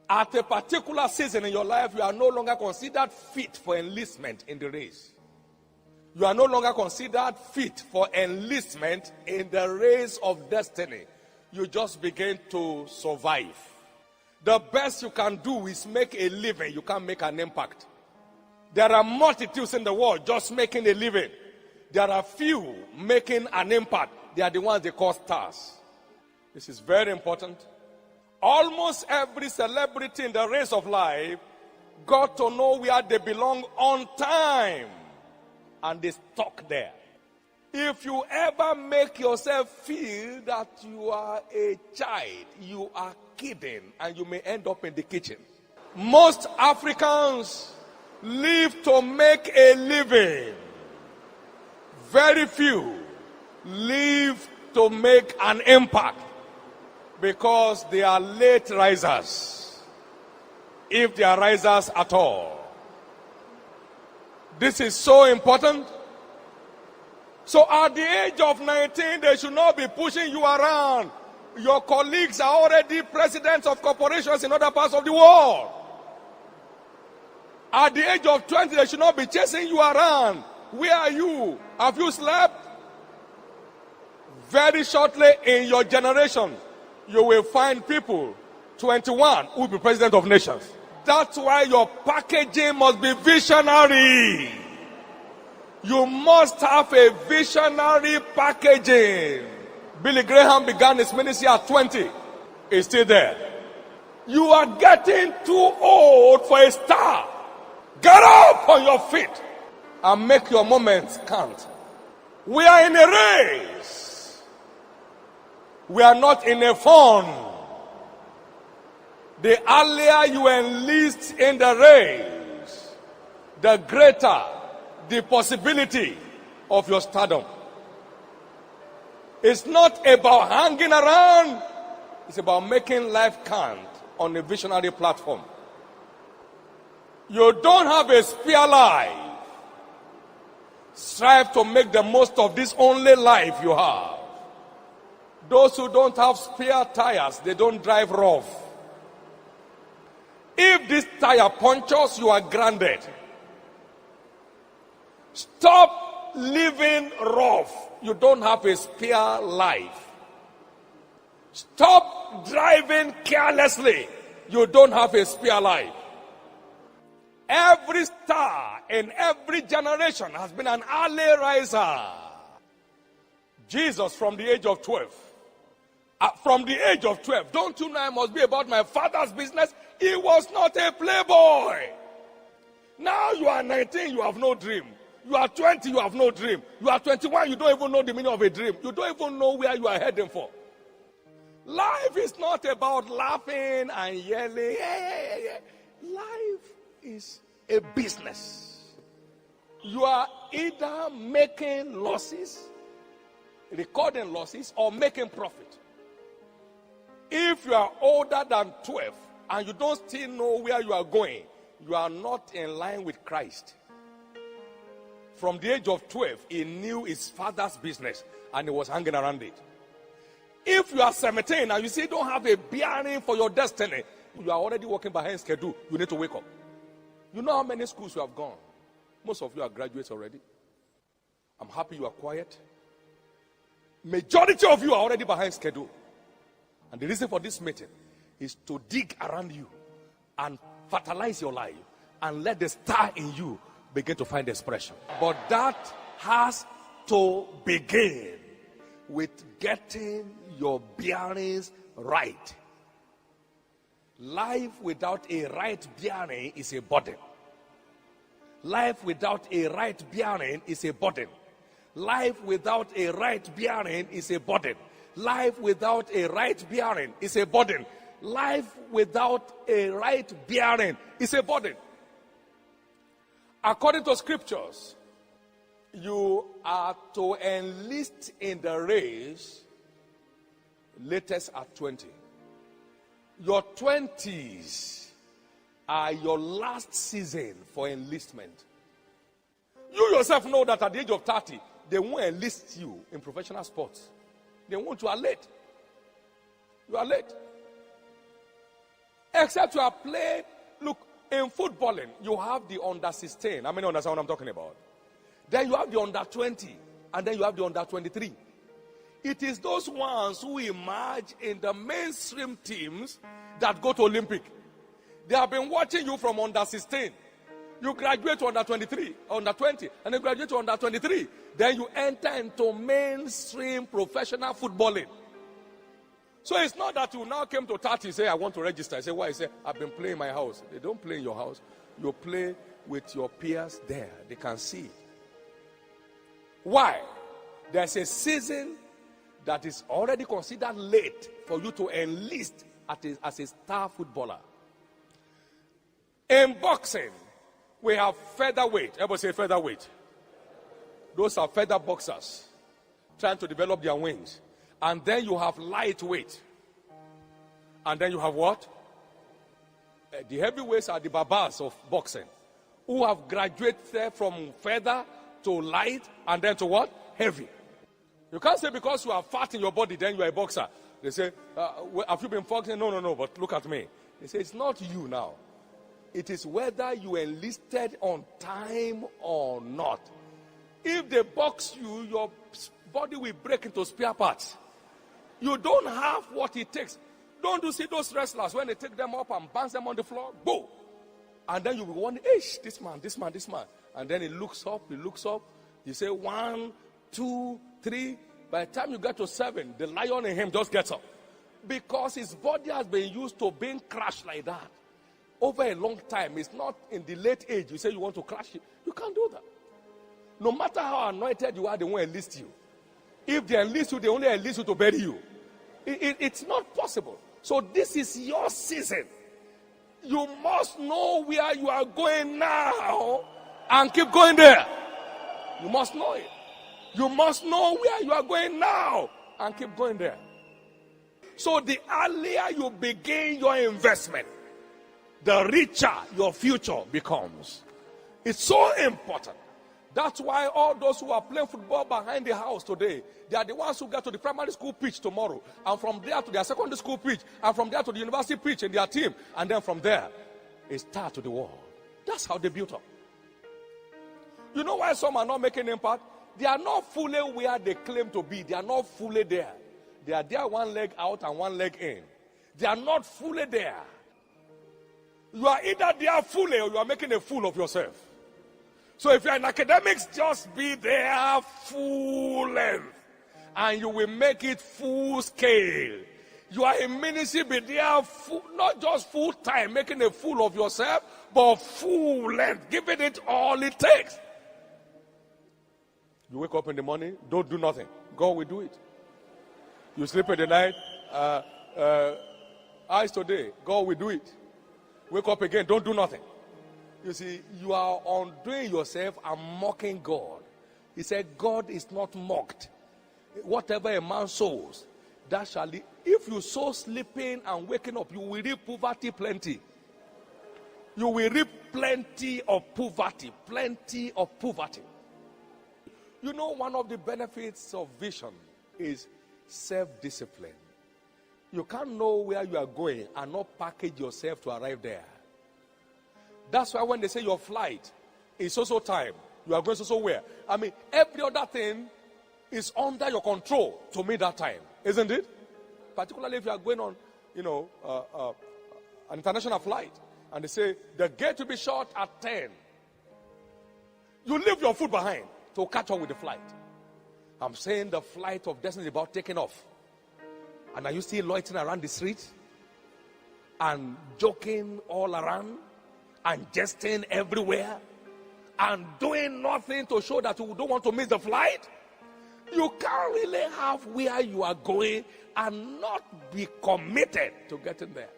At a particular season in your life, you are no longer considered fit for enlistment in the race. You are no longer considered fit for enlistment in the race of destiny. You just begin to survive. The best you can do is make a living. You can't make an impact. There are multitudes in the world just making a living. There are few making an impact. They are the ones they call stars. This is very important. Almost every celebrity in the race of life got to know where they belong on time. And they stuck there. If you ever make yourself feel that you are a child, you are kidding, and you may end up in the kitchen. Most Africans live to make a living. Very few live to make an impact because they are late risers, if they are risers at all. This is so important. So at the age of 19, they should not be pushing you around. Your colleagues are already presidents of corporations in other parts of the world. At the age of 20, they should not be chasing you around. Where are you? Have you slept? Very shortly in your generation, you will find people, 21, who will be president of nations. That's why your packaging must be visionary. You must have a visionary packaging. Billy Graham began his ministry at 20. He's still there. You are getting too old for a star. Get up on your feet and make your moments count. We are in a race. We are not in a fun. The earlier you enlist in the race, the greater the possibility of your stardom. It's not about hanging around. It's about making life count on a visionary platform. You don't have a spare life. Strive to make the most of this only life you have. Those who don't have spare tires, they don't drive rough. If this tire punctures, you are grounded. Stop living rough. You don't have a spare life. Stop driving carelessly. You don't have a spare life. Every star in every generation has been an early riser. Jesus from the age of 12. From the age of 12, don't you know I must be about my father's business? He was not a playboy. Now you are 19, you have no dream. You are 20, you have no dream. You are 21, you don't even know the meaning of a dream. You don't even know where you are heading for. Life is not about laughing and yelling. Life is a business. You are either making losses, recording losses, or making profit. If you are older than 12 and you don't still know where you are going, you are not in line with Christ. From the age of 12, he knew his father's business and he was hanging around it. If you are 17 and you say you don't have a bearing for your destiny, you are already working behind schedule. You need to wake up. You know how many schools you have gone? Most of you are graduates already. I'm happy you are quiet. Majority of you are already behind schedule. And the reason for this meeting is to dig around you and fertilize your life and let the star in you begin to find expression. But that has to begin with getting your bearings right. Life without a right bearing is a burden. Life without a right bearing is a burden. Life without a right bearing is a burden. Life without a right bearing is a burden. Life without a right bearing is a burden. According to scriptures, you are to enlist in the race latest at 20. Your 20s are your last season for enlistment. You yourself know that at the age of 30, they won't enlist you in professional sports. They won't. You are late. You are late. Except you are playing. Look, in footballing, you have the under 16. How many understand what I'm talking about? Then you have the under 20. And then you have the under 23. It is those ones who emerge in the mainstream teams that go to Olympic. They have been watching you from under 16. You graduate to under 23, under 20, and then graduate to under 23. Then you enter into mainstream professional footballing. So it's not that you now came to 30, say, I want to register. I say, why? I say, I've been playing in my house. They don't play in your house. You play with your peers there. They can see. Why? There's a season that is already considered late for you to enlist as a star footballer. In boxing, we have featherweight. Everybody say featherweight. Those are feather boxers trying to develop their wings. And then you have lightweight. And then you have what? The heavyweights are the babas of boxing, who have graduated from feather to light and then to what? Heavy. You can't say because you are fat in your body, then you are a boxer. They say, have you been boxing? No, but look at me. They say, it's not you now. It is whether you enlisted on time or not. If they box you, your body will break into spare parts. You don't have what it takes. Don't you see those wrestlers when they take them up and bounce them on the floor? Boom! And then you will wonder, this man. And then he looks up. You say 1, 2, 3. By the time you get to 7, the lion in him just gets up. Because his body has been used to being crushed like that over a long time. It's not in the late age. You say you want to crush it. You can't do that. No matter how anointed you are, they won't enlist you. If they enlist you, they only enlist you to bury you. It's not possible. So this is your season. You must know where you are going now and keep going there. You must know it. You must know where you are going now and keep going there. So the earlier you begin your investment, the richer your future becomes. It's so important. That's why all those who are playing football behind the house today, they are the ones who get to the primary school pitch tomorrow, and from there to their secondary school pitch, and from there to the university pitch in their team, and then from there, a star to the world. That's how they built up. You know why some are not making impact? They are not fully where they claim to be. They are not fully there. They are there one leg out and one leg in. They are not fully there. You are either there fully or you are making a fool of yourself. So if you are in academics, just be there full length. And you will make it full scale. You are in ministry, be there not just full time, making a fool of yourself, but full length, giving it all it takes. You wake up in the morning, don't do nothing. God will do it. You sleep in the night, eyes today, God will do it. Wake up again, don't do nothing. You see, you are undoing yourself and mocking God. He said, God is not mocked. Whatever a man sows, that shall he. If you sow sleeping and waking up, you will reap poverty plenty. You will reap plenty of poverty. Plenty of poverty. You know, one of the benefits of vision is self-discipline. You can't know where you are going and not package yourself to arrive there. That's why when they say your flight is so time, you are going so where. I mean, every other thing is under your control to meet that time, isn't it? Particularly if you are going on, an international flight, and they say the gate will be shut at 10. You leave your food behind to catch up with the flight. I'm saying the flight of destiny is about taking off. And are you still loitering around the street and joking all around and jesting everywhere and doing nothing to show that you don't want to miss the flight? You can't really have where you are going and not be committed to getting there.